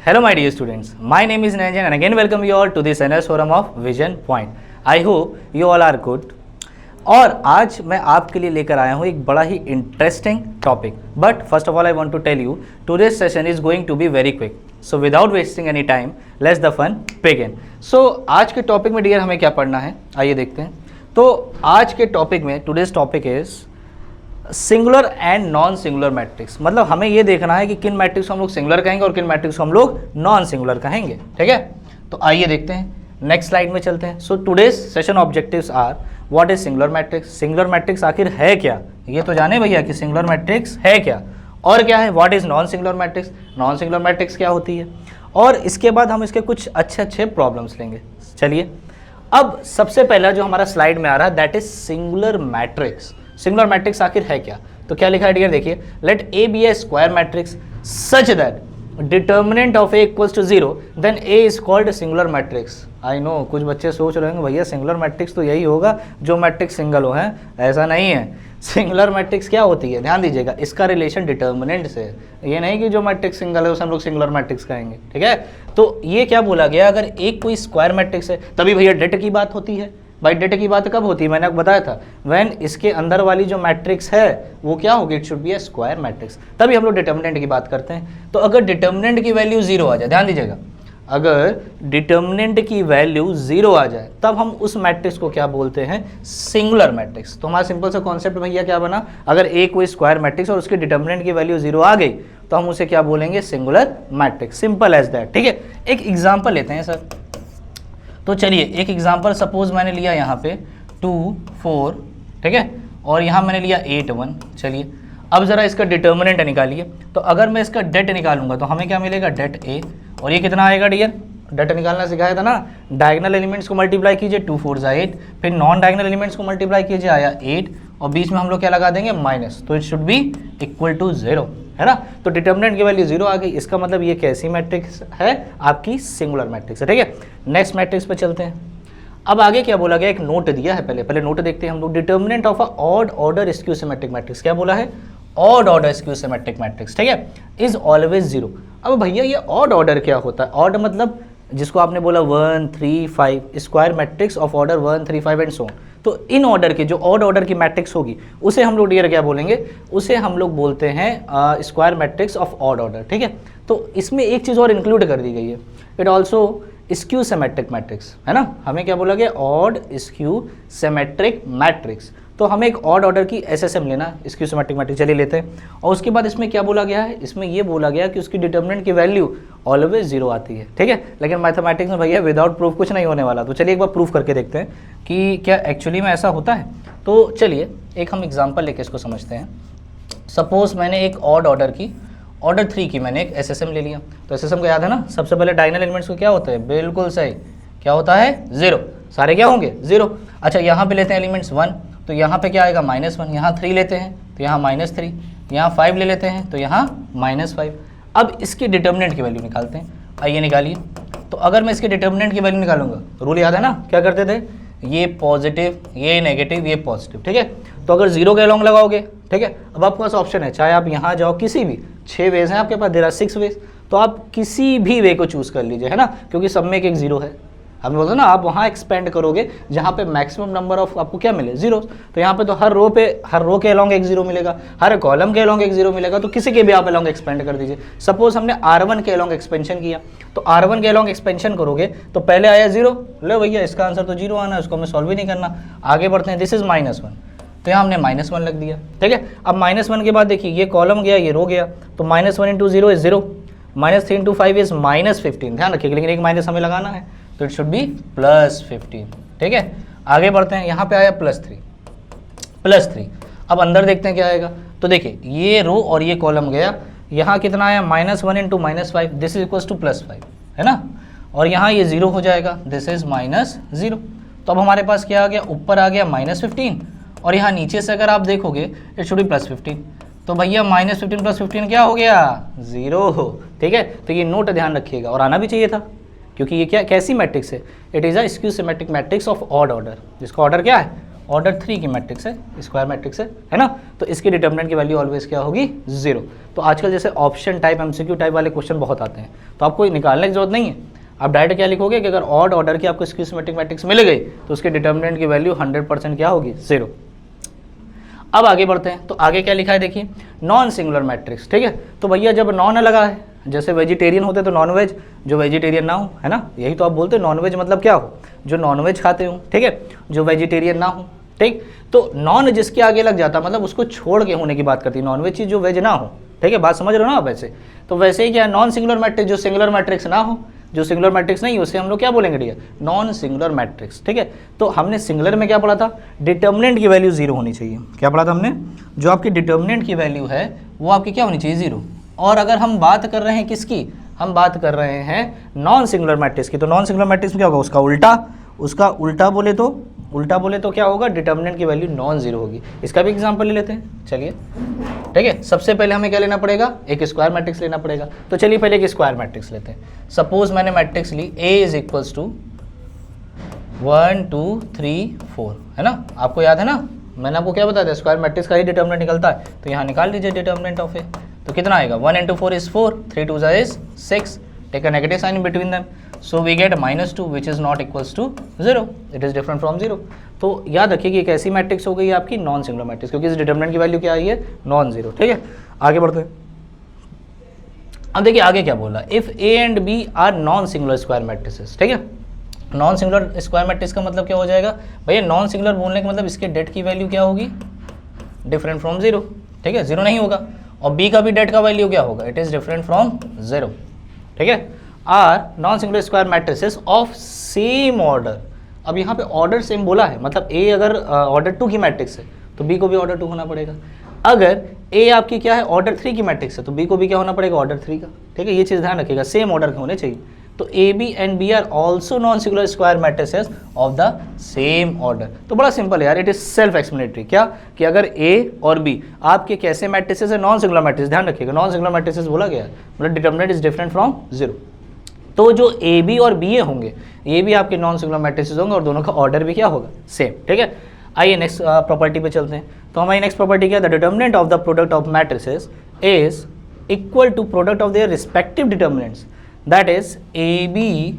Hello my dear students, my name is Nanjan and again welcome you all to this NS forum of Vision Point. I hope you all are good. और आज मैं आपके लिए लेकर आया हूँ एक बड़ा ही interesting topic. But first of all I want to tell you today's session is going to be very quick. So without wasting any time let's the fun begin. So आज के टॉपिक में डियर हमें क्या पढ़ना है, आइए देखते हैं. तो आज के टॉपिक में today's topic is singular and non singular matrix. मतलब हमें ये देखना है कि किन मैट्रिक्स को हम लोग सिंगुलर कहेंगे और किन मैट्रिक्स को हम लोग नॉन सिंगुलर कहेंगे. ठीक है, तो आइए देखते हैं, नेक्स्ट स्लाइड में चलते हैं. So today's session objectives are what is singular matrix. Singular matrix आखिर है क्या, ये तो जाने भैया कि सिंगुलर मैट्रिक्स है क्या, और क्या है what is non singular matrix, non singular matrix क्या होती है, और इसके बाद हम इसके कुछ अच्छे प्रॉब्लम्स लेंगे. चलिए, अब सबसे पहला जो हमारा स्लाइड में आ रहा है that is singular matrix. Singular matrix आखिर है क्या, तो क्या लिखा है डियर, देखिए, let A be a square matrix such that determinant of A equals to 0 then A is called singular matrix. I know कुछ बच्चे सोच रहे होंगे भैया सिंगुलर मैट्रिक्स तो यही होगा जो मैट्रिक्स सिंगल हो, है ऐसा नहीं है. सिंगुलर मैट्रिक्स क्या होती है, ध्यान दीजिएगा, इसका रिलेशन डिटर्मिनेंट से है. ये नहीं कि जो मैट्रिक्स सिंगल है उसे हम लोग सिंगुलर मैट्रिक्स कहेंगे. ठीक है, तो ये क्या बोला गया, अगर एक कोई स्क्वायर मैट्रिक्स है तभी भैया डेट की बात होती है. भाई डेटा की बात कब होती है, मैंने आपको बताया था, व्हेन इसके अंदर वाली जो मैट्रिक्स है वो क्या होगी, it should B a square matrix, तभी हम लोग डिटर्मिनेंट की बात करते हैं. तो अगर डिटर्मिनेंट की वैल्यू 0 आ जाए, ध्यान दीजिएगा, अगर डिटर्मिनेंट की वैल्यू 0 आ जाए तब हम उस मैट्रिक्स को क्या बोलते हैं, सिंगुलर मैट्रिक्स. तो हमारा सिंपल सा कॉन्सेप्ट भैया क्या बना, अगर ए कोई स्क्वायर मैट्रिक्स और उसके डिटर्मिनेंट की वैल्यू 0 आ गई तो हम उसे क्या बोलेंगे, singular matrix. Simple as that. ठीक है, एक एग्जाम्पल लेते हैं सर. तो चलिए एक एग्जांपल सपोज मैंने लिया यहाँ पे 2 4, ठीक है, और यहाँ मैंने लिया 8 1. चलिए अब ज़रा इसका डिटर्मिनेंट निकालिए. तो अगर मैं इसका डेट निकालूंगा तो हमें क्या मिलेगा, डेट ए, और ये कितना आएगा डियर, डेट निकालना सिखाया था ना, डायगोनल एलिमेंट्स को मल्टीप्लाई कीजिए, 2 4 8, फिर नॉन डायगोनल एलिमेंट्स को मल्टीप्लाई कीजिए, आया 8, और बीच में हम लोग क्या लगा देंगे, माइनस, तो it should be equal to 0, है ना. तो डिटर्मिनेंट की वैल्यू 0 आ गई, इसका मतलब ये कैसी मैट्रिक्स है, आपकी सिंगुलर मैट्रिक्स है. ठीक है, नेक्स्ट मैट्रिक्स पे चलते हैं. अब आगे क्या बोला गया, एक नोट दिया है, पहले नोट देखते हैं हम लोग. Determinant of a odd order skew symmetric matrix, क्या बोला है, odd order skew symmetric matrix. ठीक है, इज ऑलवेज 0. अब भैया ये ऑड ऑर्डर क्या होता है, ऑड मतलब जिसको आपने बोला 1 3 5, square matrix of order 1 3 5 and so on. तो इन ऑर्डर की जो ऑड ऑर्डर की मैट्रिक्स होगी उसे हम लोग डियर क्या बोलेंगे, उसे हम लोग बोलते हैं square matrix of odd order. ठीक है, तो इसमें एक चीज़ और इंक्लूड कर दी गई है, it also skew symmetric matrix, है ना. हमें क्या बोला गया, ऑड स्क्यू सिमेट्रिक मैट्रिक्स. तो हमें एक ऑड ऑर्डर की एसएसएम लेना है, स्क्यू सिमेट्रिक मैट्रिक्स. चलिए लेते हैं. और उसके बाद इसमें क्या बोला गया है, इसमें ये बोला गया कि उसकी डिटर्मिनेंट की वैल्यू ऑलवेज 0 आती है. ठीक है, लेकिन मैथमेटिक्स में भैया विदाउट प्रूफ कुछ नहीं होने वाला. तो चलिए एक बार प्रूफ करके देखते हैं कि क्या एक्चुअली में ऐसा होता है. तो चलिए एक हम एग्जाम्पल लेके इसको समझते हैं. सपोज मैंने एक ऑड ऑर्डर की, ऑर्डर 3 की मैंने एक एसएसएम ले लिया. तो एसएसएम को याद है ना, सबसे पहले डायगोनल एलिमेंट्स को क्या होता है, बिल्कुल सही, क्या होता है, 0. सारे क्या होंगे, 0. अच्छा यहाँ पे लेते हैं एलिमेंट्स 1, तो यहाँ पे क्या आएगा, -1. यहाँ 3 लेते हैं तो यहाँ -3. यहाँ 5 ले लेते हैं तो यहाँ -5. अब इसकी डिटर्मिनेंट की वैल्यू निकालते हैं. आइए निकालिए. तो अगर मैं इसके डिटर्मिनेंट की वैल्यू निकालूंगा, रूल याद है ना, क्या करते थे, ये पॉजिटिव, ये नेगेटिव, ये पॉजिटिव. ठीक है, तो अगर 0 के अलॉन्ग लगाओगे, ठीक है, अब आपके पास ऑप्शन है, चाहे आप यहाँ जाओ, किसी भी 6 वेज हैं आपके पास, देयर आर 6 वेज, तो आप किसी भी वे को चूज़ कर लीजिए, है ना, क्योंकि सब में एक 0 है. हम बोलते हैं ना, आप वहाँ एक्सपेंड करोगे जहाँ पे मैक्सिमम नंबर ऑफ आपको क्या मिले, 0. तो यहाँ पे तो हर रो के अलॉन्ग एक 0 मिलेगा, हर कॉलम के अलॉन्ग एक 0 मिलेगा, तो किसी के भी आप अलॉन्ग एक्सपेंड कर दीजिए. सपोज हमने R1 के अलॉन्ग एक्सपेंशन किया, तो R1 के अलॉन्ग एक्सपेंशन करोगे तो पहले आया 0, लो भैया इसका आंसर तो 0 आना है, उसको हमें सॉल्व ही नहीं करना. आगे बढ़ते हैं, दिस इज -1, तो यहाँ हमने -1 लग दिया. ठीक है, अब -1 के बाद देखिए ये कॉलम गया, ये रो गया, तो -1 इंटू 0 इज 0, -3 इंटू 5 इज -15. ध्यान रखिएगा, लेकिन एक माइनस हमें लगाना है, तो इट शुड बी +15. ठीक है, आगे बढ़ते हैं, यहाँ पे आया +3. अब अंदर देखते हैं क्या आएगा. तो देखिए ये रो और ये कॉलम गया, यहाँ कितना आया, -1 into -5, this is equals to +5, है ना, और यहाँ ये 0 हो जाएगा, दिस इज -0. तो अब हमारे पास क्या आ गया, ऊपर आ गया -15, और यहाँ नीचे से अगर आप देखोगे इट शुड बी +15. तो भैया -15 + 15 क्या हो गया, 0. ठीक है, तो ये नोट ध्यान रखिएगा, और आना भी चाहिए था, क्योंकि ये क्या कैसी मैट्रिक्स है, it is a skew symmetric matrix of odd order, जिसका ऑर्डर क्या है, ऑर्डर 3 की मैट्रिक्स है, स्क्वायर मैट्रिक्स है ना. तो इसकी डिटर्मिनेंट की वैल्यू ऑलवेज क्या होगी, 0. तो आजकल जैसे ऑप्शन टाइप एमसीक्यू टाइप वाले क्वेश्चन बहुत आते हैं, तो आपको निकालने की जरूरत नहीं है, आप डायरेक्ट क्या लिखोगे कि अगर ऑड ऑर्डर की आपको स्क्यू सिमेट्रिक मैट्रिक्स मिल गई तो उसके डिटर्मिनेंट की वैल्यू 100% क्या होगी, 0। अब आगे बढ़ते हैं, तो आगे क्या लिखा है देखिए, नॉन सिंगुलर मैट्रिक्स, ठीक है। तो भैया जब नॉन लगा है, जैसे वेजिटेरियन होते तो नॉन वेज, जो वेजिटेरियन ना हो, है ना, यही तो आप बोलते हैं नॉन वेज मतलब क्या हो, जो नॉन वेज खाते हो, ठीक है, जो वेजिटेरियन ना हो, ठीक। तो नॉन जिसके आगे लग जाता मतलब उसको छोड़ के होने की बात करती है, नॉन वेज चीज जो वेज ना हो, ठीक है, बात समझ रहे हो ना आप। वैसे तो वैसे ही क्या है, नॉन सिंगुलर मैट्रिक्स, जो सिंगुलर मैट्रिक्स ना हो, जो सिंगुलर मैट्रिक्स नहीं, उसे हम लोग क्या बोलेंगे डियर, नॉन सिंगुलर मैट्रिक्स, ठीक है। तो हमने सिंगुलर में क्या पढ़ा था, डिटर्मिनेंट की वैल्यू 0 होनी चाहिए। क्या पढ़ा था हमने, जो आपकी डिटर्मिनेंट की वैल्यू है वो आपकी क्या होनी चाहिए, 0। और अगर हम बात कर रहे हैं किसकी, हम बात कर रहे हैं नॉन सिंगुलर मैट्रिक्स की, तो नॉन सिंगुलर मैट्रिक्स में क्या होगा, उसका उल्टा बोले तो क्या होगा, डिटर्मिनेंट की वैल्यू नॉन 0 होगी। इसका भी एग्जांपल ले लेते हैं, चलिए, ठीक है। सबसे पहले हमें क्या लेना पड़ेगा, एक स्क्वायर मैट्रिक्स लेना पड़ेगा। तो चलिए पहले एक स्क्वायर मैट्रिक्स लेते हैं। सपोज मैंने मैट्रिक्स ली A इज इक्वल्स टू 1 2 3 4, है ना, आपको याद है ना, मैंने आपको क्या बताया था, स्क्वायर मैट्रिक्स का ही डिटर्मिनेंट निकलता है। तो यहाँ निकाल लीजिए डिटर्मिनेंट ऑफ ए, तो कितना आएगा, 1 into 4 is 4, 3 2 is 6, take a negative sign between them, so we get -2 which is not equals to 0, it is different from 0। तो याद रखिए कि एक ऐसी मैट्रिक्स हो गई है आपकी नॉन सिंगुलर मैट्रिक्स, क्योंकि इस डिटर्मिनेंट की वैल्यू क्या आई है, नॉन 0, ठीक है। आगे बढ़ते हैं, अब देखिए आगे क्या बोला, if A and B are non singular square matrices, ठीक है। नॉन सिंगुलर स्क्वायर मैट्रिक्स का मतलब क्या हो जाएगा भैया, नॉन सिंगुलर बोलने का मतलब इसके डेट की वैल्यू क्या होगी, डिफरेंट फ्रॉम 0, ठीक है, 0 नहीं होगा। और बी का भी डेट का वैल्यू क्या होगा, इट इज डिफरेंट फ्रॉम 0, ठीक है। Are non singular square matrices of same order. अब यहाँ पे ऑर्डर सेम बोला है, मतलब ए अगर ऑर्डर 2 की मैट्रिक्स है तो बी को भी ऑर्डर 2 होना पड़ेगा। अगर ए आपकी क्या है, ऑर्डर 3 की मैट्रिक्स है, तो बी को भी क्या होना पड़ेगा, ऑर्डर 3 का, ठीक है। ये चीज़ ध्यान रखिएगा, सेम ऑर्डर के होने चाहिए। तो A B and B are also non singular square matrices of the same order. तो बड़ा सिंपल है यार, इट इज सेल्फ एक्सप्लेनेटरी। क्या कि अगर ए और बी आपके कैसे मैट्रिसेस है, नॉन सिंगुलर मैट्रिक्स, ध्यान रखिएगा नॉन सिंगुलर मैट्रिसेस बोला गया है, मतलब डिटर्मिनेंट इज डिफरेंट फ्रॉम 0। तो जो ए बी और बी ए होंगे, ये भी आपके नॉन सिंगुलर मैट्रिसेस होंगे और दोनों का ऑर्डर भी क्या होगा, सेम, ठीक है। आइए नेक्स्ट प्रॉपर्टी पे चलते हैं। तो हमारी नेक्स्ट प्रॉपर्टी क्या है, the determinant of the product of matrices is equal to product of their respective determinants, that is A B,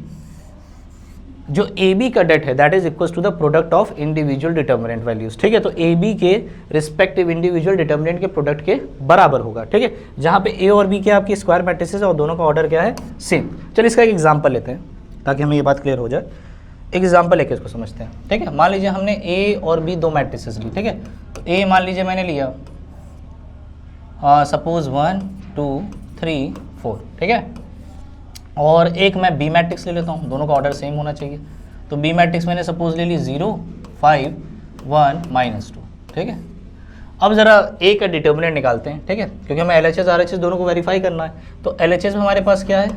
जो ए बी का डेट है that is equal to the product of individual determinant values, ठीक है। तो A B के respective individual determinant के product के बराबर होगा, ठीक है। जहाँ पे ए और बी के आपकी स्क्वायर मैट्रिसेस है और दोनों का ऑर्डर क्या है, सेम। चलिए इसका एक एग्जांपल लेते हैं ताकि हमें ये बात क्लियर हो जाए। एग्जाम्पल लेके इसको समझते हैं, ठीक है। मान लीजिए हमने ए और बी दो मैट्रिसेस ली, ठीक है। तो ए मान लीजिए मैंने लिया सपोज 1 2 3 4, ठीक है। और एक मैं बी मैट्रिक्स ले लेता हूँ, दोनों का ऑर्डर सेम होना चाहिए। तो बी मैट्रिक्स मैंने सपोज ले ली 0 5 1 -2, ठीक है। अब ज़रा ए का डिटर्मिनेंट निकालते हैं, ठीक है, क्योंकि हमें LHS RHS दोनों को वेरीफाई करना है। तो LHS में हमारे पास क्या है,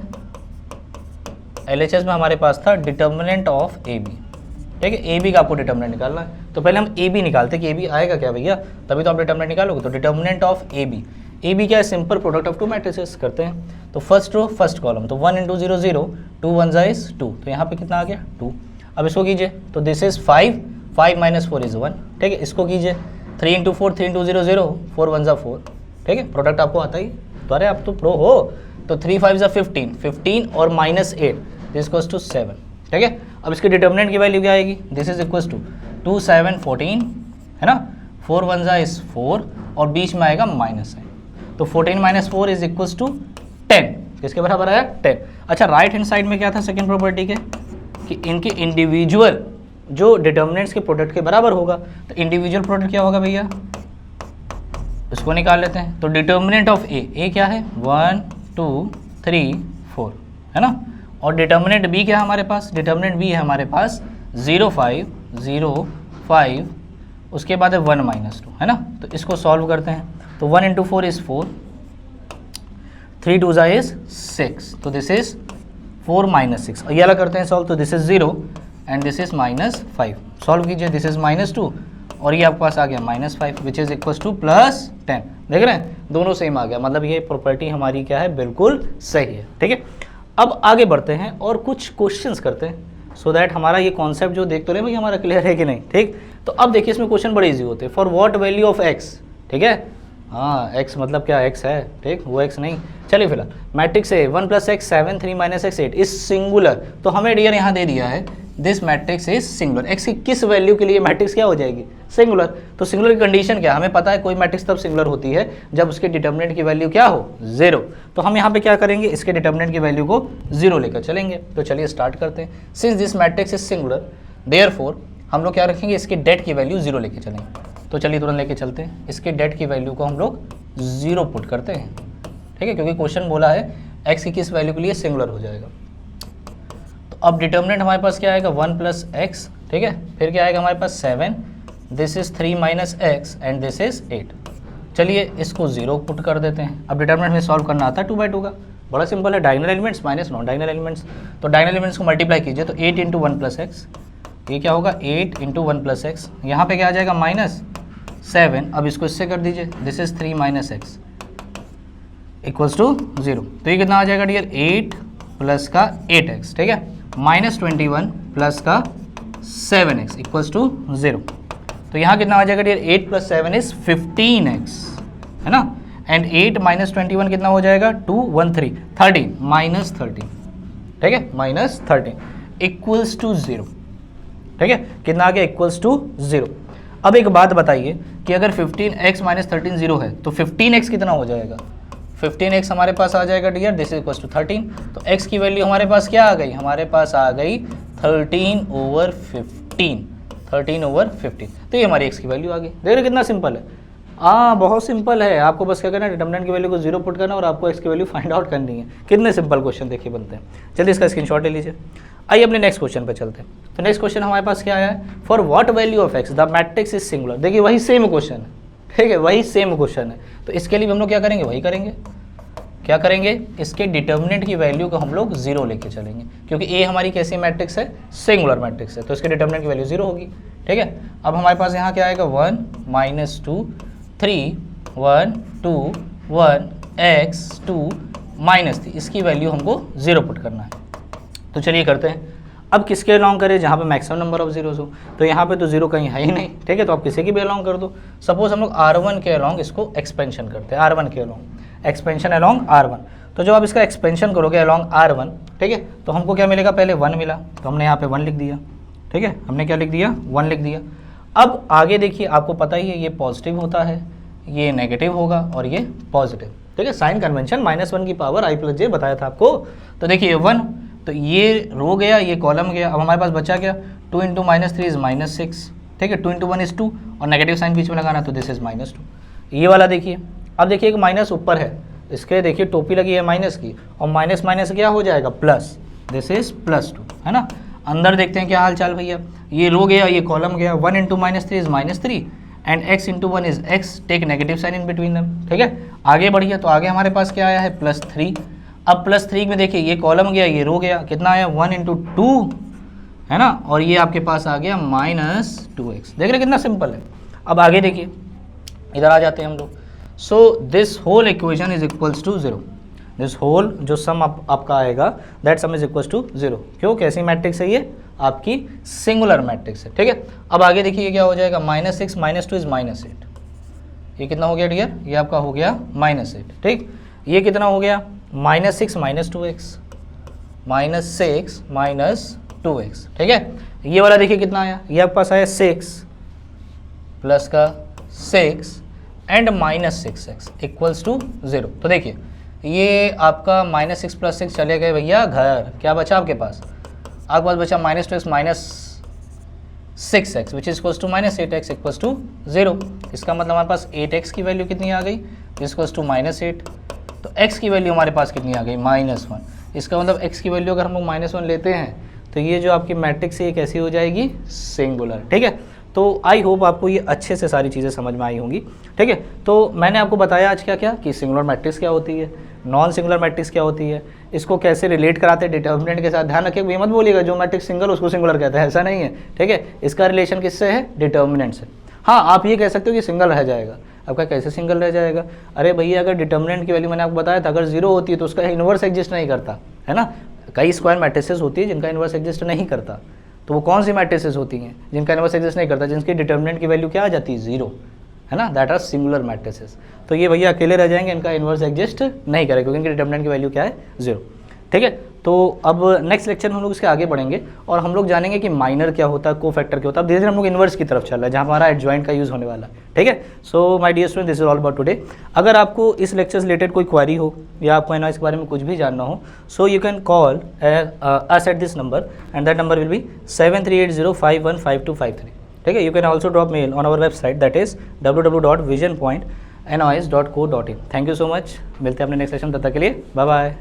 LHS में हमारे पास था डिटर्मिनेंट ऑफ ए बी, ठीक है। ए बी का आपको डिटर्मिनेंट निकालना है, तो पहले हम ए बी निकालते हैं कि ए बी आएगा क्या भैया, तभी तो आप डिटर्मिनेंट निकालोगे। तो डिटर्मिनेंट ऑफ ए बी क्या है, simple product of to matrices करते हैं। तो फर्स्ट रो फर्स्ट कॉलम, तो 1 × 0 0, 2 1 is 2, तो यहाँ पे कितना आ गया 2। अब इसको कीजिए, तो दिस इज 5 5 - 4 is 1, ठीक है। इसको कीजिए 3 × 4 3 × 0 0, 4 1 is 4, ठीक है। प्रोडक्ट आपको आता ही, तो अरे आप तो प्रो हो। तो 3 5 is 15, 15 और -8 दिस इक्वल्स टू 7, ठीक है। अब इसके डिटर्मिनेंट की वैल्यू क्या आएगी, दिस इज इक्वल्स टू 2 7 14, है ना। 4 1 is 4 और बीच में आएगा -9, तो 14 - 4 इज इक्वल्स टू 10, किसके बराबर आया 10। अच्छा राइट हैंड साइड में क्या था सेकेंड प्रॉपर्टी के, कि इनके इंडिविजुअल जो डिटर्मिनेंट्स के प्रोडक्ट के बराबर होगा। तो इंडिविजुअल प्रोडक्ट क्या होगा भैया, उसको निकाल लेते हैं। तो डिटर्मिनेंट ऑफ ए क्या है 1 2 3 4, है ना। और डिटर्मिनेंट बी क्या है हमारे पास, डिटर्मिनेंट बी है हमारे पास 0 5 0 5, उसके बाद है 1 -2, है ना। तो इसको सॉल्व करते हैं, तो 1 × 4 is 4, 3 2 is 6, तो दिस इज 4 -6। और ये वाला करते हैं सॉल्व, तो this is 0 and this is -5, solve कीजिए, दिस इज -2 और ये आपके पास आ गया -5 विच इज इक्वल्स टू +10। देख रहे हैं दोनों सेम आ गया, मतलब ये प्रॉपर्टी हमारी क्या है, बिल्कुल सही है, ठीक है। अब आगे बढ़ते हैं और कुछ क्वेश्चंस करते हैं, सो दैट हमारा ये कॉन्सेप्ट जो देख तो रहे भाई हमारा क्लियर है कि नहीं, ठीक। तो अब देखिए इसमें क्वेश्चन बड़े इजी होते हैं। For what value of x, ठीक है, हाँ x मतलब क्या x है, ठीक, वो x नहीं। चलिए फिलहाल मैट्रिक्स है 1 + x 7 3 - x 8 इज सिंगुलर। तो हमें डियर यहाँ दे दिया है this matrix is singular. x की किस वैल्यू के लिए मैट्रिक्स क्या हो जाएगी, सिंगुलर। तो सिंगुलर की कंडीशन क्या, हमें पता है कोई मैट्रिक्स तब सिंगुलर होती है जब उसके डिटर्मिनेंट की वैल्यू क्या हो, 0। तो हम यहाँ पे क्या करेंगे, इसके डिटर्मिनेंट की वैल्यू को 0 लेकर चलेंगे। तो चलिए स्टार्ट करते हैं। Since this matrix is singular therefore हम लोग क्या रखेंगे, इसके डेट की वैल्यू 0 लेके चलेंगे। तो चलिए तुरंत लेके चलते हैं, इसके डेट की वैल्यू को हम लोग 0 पुट करते हैं, ठीक है, क्योंकि क्वेश्चन बोला है x की किस वैल्यू के लिए सिंगुलर हो जाएगा। तो अब डिटर्मिनेंट हमारे पास क्या आएगा, 1 + x, ठीक है, फिर क्या आएगा हमारे पास 7, this is 3 - x and this is 8। चलिए इसको 0 पुट कर देते हैं। अब डिटर्मिनेंट में सॉल्व करना आता है 2/2 का, बड़ा सिंपल है, diagonal elements minus non diagonal elements. तो डायगोनल एलिमेंट्स को मल्टीप्लाई कीजिए, तो 8 × 1 + x, ये क्या होगा 8 × 1 + x, यहाँ पे क्या आ जाएगा -7। अब इसको इससे कर दीजिए, this is 3 - x equals to 0। तो ये कितना आ जाएगा डियर, 8 + का 8x, ठीक है, -21 + का 7x इक्वल्स टू 0। तो यहाँ कितना आ जाएगा डियर, 8 + 7 इज 15x, है ना, एंड 8 - 21 कितना हो जाएगा, 2 1 3 13 -13, ठीक है, -13 इक्वल्स टू 0, ठीक है, कितना आ गया, इक्वल्स टू 0। अब एक बात बताइए कि अगर 15x - 13 0 है तो 15x कितना हो जाएगा, 15x हमारे पास आ जाएगा dear, this is equals to 13। तो x की वैल्यू हमारे पास क्या आ गई, हमारे पास आ गई 13/15, 13/15। तो ये हमारी x की वैल्यू आ गई। देख रहे कितना सिंपल है, हाँ बहुत सिंपल है। आपको बस क्या करना है, डिटर्मिनेंट की वैल्यू को 0 पुट करना और आपको x की वैल्यू फाइंड आउट करनी है। कितने सिंपल क्वेश्चन देखिए बनते हैं। चलिए इसका स्क्रीनशॉट ले लीजिए। आइए अपने नेक्स्ट क्वेश्चन पे चलते हैं। तो नेक्स्ट क्वेश्चन हमारे पास क्या आया है, for what value of x the matrix is singular. देखिए वही सेम क्वेश्चन है, ठीक है, वही सेम क्वेश्चन है। तो इसके लिए हम लोग क्या करेंगे, वही करेंगे, क्या करेंगे, इसके डिटर्मिनेंट की वैल्यू को हम लोग 0 लेके चलेंगे, क्योंकि ए हमारी कैसी मैट्रिक्स है, सिंगुलर मैट्रिक्स है, तो इसके डिटर्मिनेंट की वैल्यू 0 होगी, ठीक है। अब हमारे पास यहाँ क्या आएगा, 1 - 2 3 1 2 1 x 2 -3, इसकी वैल्यू हमको 0 पुट करना है। तो चलिए करते हैं। अब किसके अलॉन्ग करें, जहाँ पे मैक्सिमम नंबर ऑफ जीरोस हो। तो यहाँ पे तो 0 कहीं है ही नहीं, ठीक है, तो आप किसी की भी अलॉन्ग कर दो। सपोज हम लोग R1 के अलॉन्ग इसको एक्सपेंशन करते हैं, R1 के अलॉन्ग एक्सपेंशन अलॉन्ग R1। तो जब आप इसका एक्सपेंशन करोगे अलॉन्ग R1, ठीक है, तो हमको क्या मिलेगा, पहले 1 मिला, तो हमने यहाँ पे 1 लिख दिया, ठीक है, हमने क्या लिख दिया, 1 लिख दिया। अब आगे देखिए, आपको पता ही है ये पॉजिटिव होता है, ये नेगेटिव होगा और ये पॉजिटिव, ठीक है, साइन कन्वेंशन -1 की पावर i + j बताया था आपको। तो देखिए 1, तो ये रो गया, ये कॉलम गया। अब हमारे पास बचा क्या, 2 × -3 इज -6, ठीक है, 2 × 1 इज 2 और नेगेटिव साइन बीच में लगाना, तो दिस इज -2। ये वाला देखिए, अब देखिए एक माइनस ऊपर है, इसके देखिए टोपी लगी है माइनस की, और माइनस माइनस क्या हो जाएगा, प्लस, दिस इज +2, है ना। अंदर देखते हैं क्या हाल चाल भैया, ये रो गया, ये कॉलम गया, 1 × -3 is -3 and x × 1 is x, take negative sign in between them, ठीक है। आगे बढ़िए, तो आगे हमारे पास क्या आया है, +3। अब +3 में देखिए ये कॉलम गया, ये रो गया, कितना आया, 1 × 2, है ना, और ये आपके पास आ गया -2x। देख रहे कितना सिंपल है। अब आगे देखिए, इधर आ जाते हैं हम लोग। So this whole equation is equals to 0। This whole जो सम आपका आएगा, that sum is equals to 0। क्यों, कैसी मैट्रिक्स है ये, आपकी सिंगुलर मैट्रिक्स है, ठीक है। अब आगे देखिए ये क्या हो जाएगा, -6 - 2 इज -8। ये कितना हो गया डियर, ये आपका हो गया -8, ठीक। ये कितना हो गया, -6 - 2x, -6 - 2x, ठीक है। ये वाला देखिए कितना आया, ये आपके पास आया 6 प्लस का 6 एंड -6x इक्वल्स टू 0। तो देखिए ये आपका -6 + 6 चले गए भैया घर, क्या बचा आपके पास, आपके पास बचा -2x - 6x which is equals to -8x equals to 0। इसका मतलब हमारे पास 8x की वैल्यू कितनी आ गई, इक्वल्स टू -8। तो x की वैल्यू हमारे पास कितनी आ गई, -1। इसका मतलब x की वैल्यू अगर हम लोग -1 लेते हैं तो ये जो आपकी मैट्रिक्स है ये कैसी हो जाएगी, सिंगुलर, ठीक है। तो आई होप आपको ये अच्छे से सारी चीज़ें समझ में आई होंगी, ठीक है। तो मैंने आपको बताया आज क्या क्या कि सिंगुलर मैट्रिक्स क्या होती है, नॉन सिंगुलर मैट्रिक्स क्या होती है, इसको कैसे रिलेट कराते हैं डिटर्मिनेंट के साथ। ध्यान रखिए, ये मत बोलिएगा जो मैट्रिक्स सिंगल उसको सिंगुलर कहते हैं, ऐसा नहीं है, ठीक है। इसका रिलेशन किससे है, डिटर्मिनेंट से। हाँ, आप ये कह सकते हो कि सिंगल रह जाएगा। आपका कैसे सिंगल रह जाएगा, अरे भैया अगर डिटर्मिनेंट की वैल्यू मैंने आपको बताया था, अगर 0 होती है तो उसका इन्वर्स एग्जिस्ट नहीं करता, है ना। कई स्क्वायर मैट्रिसेस होती है जिनका इन्वर्स एग्जिस्ट नहीं करता, तो वो कौन सी मैट्रिसेस होती हैं जिनका इन्वर्स एग्जिस्ट नहीं करता, जिनकी डिटर्मिनेंट की वैल्यू क्या आ जाती है, 0, है ना, दैट आर सिंगुलर मैट्रिसेस। तो ये भैया अकेले रह जाएंगे, इनका इन्वर्स एग्जिस्ट नहीं करेगा क्योंकि इनके डिटर्मिनेंट की वैल्यू क्या है, 0। ठीक है, तो अब नेक्स्ट लेक्चर में हम लोग इसके आगे बढ़ेंगे और हम लोग जानेंगे कि माइनर क्या होता है, कोफैक्टर क्या होता है। अब धीरे धीरे हम लोग इन्वर्स की तरफ चल रहे हैं जहाँ हमारा एडजॉइंट का यूज़ होने वाला है। ठीक है, so my dear student, this is all about today. अगर आपको इस लेक्चर से रिलेटेड कोई क्वेरी हो या आपको एनवाइस के बारे में कुछ भी जानना हो, so you can call us at this number and that number will be 7380515253। ठीक है, you can also drop mail on our website that is www.visionpointnois.co.in। Thank you so much, मिलते हैं अपने नेक्स्ट सेशन, तब तक के लिए बाय बाय।